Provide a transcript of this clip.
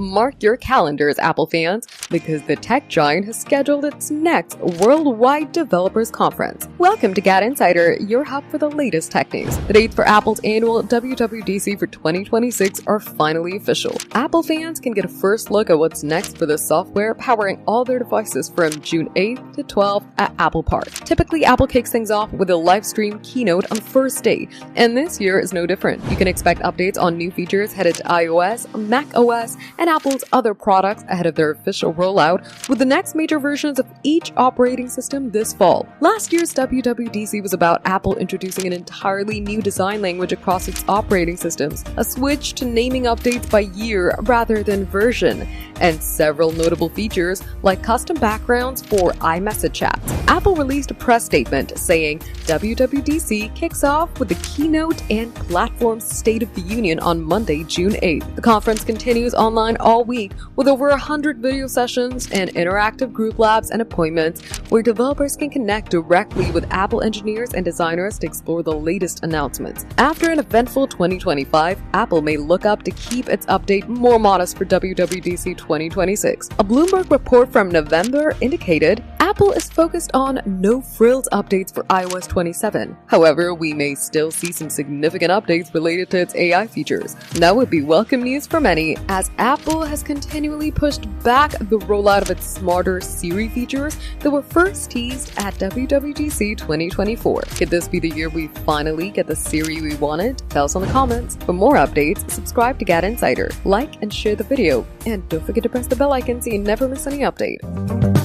Mark your calendars, Apple fans, because the tech giant has scheduled its next Worldwide Developers Conference. Welcome to GadInsider, your hub for the latest tech news. The dates for Apple's annual WWDC for 2026 are finally official. Apple fans can get a first look at what's next for the software powering all their devices from June 8th to 12th at Apple Park. Typically, Apple kicks things off with a live stream keynote on the first day, and this year is no different. You can expect updates on new features headed to iOS, macOS, and Apple's other products ahead of their official rollout, with the next major versions of each operating system this fall. Last year's WWDC was about Apple introducing an entirely new design language across its operating systems, a switch to naming updates by year rather than version, and several notable features like custom backgrounds for iMessage chats. Apple released a press statement saying WWDC kicks off with the keynote and platform State of the Union on Monday, June 8th. The conference continues online all week with over 100 video sessions and interactive group labs and appointments where developers can connect directly with Apple engineers and designers to explore the latest announcements. After an eventful 2025, Apple may look up to keep its update more modest for WWDC 2026. A Bloomberg report from November indicated Apple is focused on no-frills updates for iOS 27. However, we may still see some significant updates related to its AI features. That would be welcome news for many, as Apple has continually pushed back the rollout of its smarter Siri features that were first teased at WWDC 2024. Could this be the year we finally get the Siri we wanted? Tell us in the comments. For more updates, subscribe to GadInsider, like and share the video, and don't forget to press the bell icon so you never miss any update.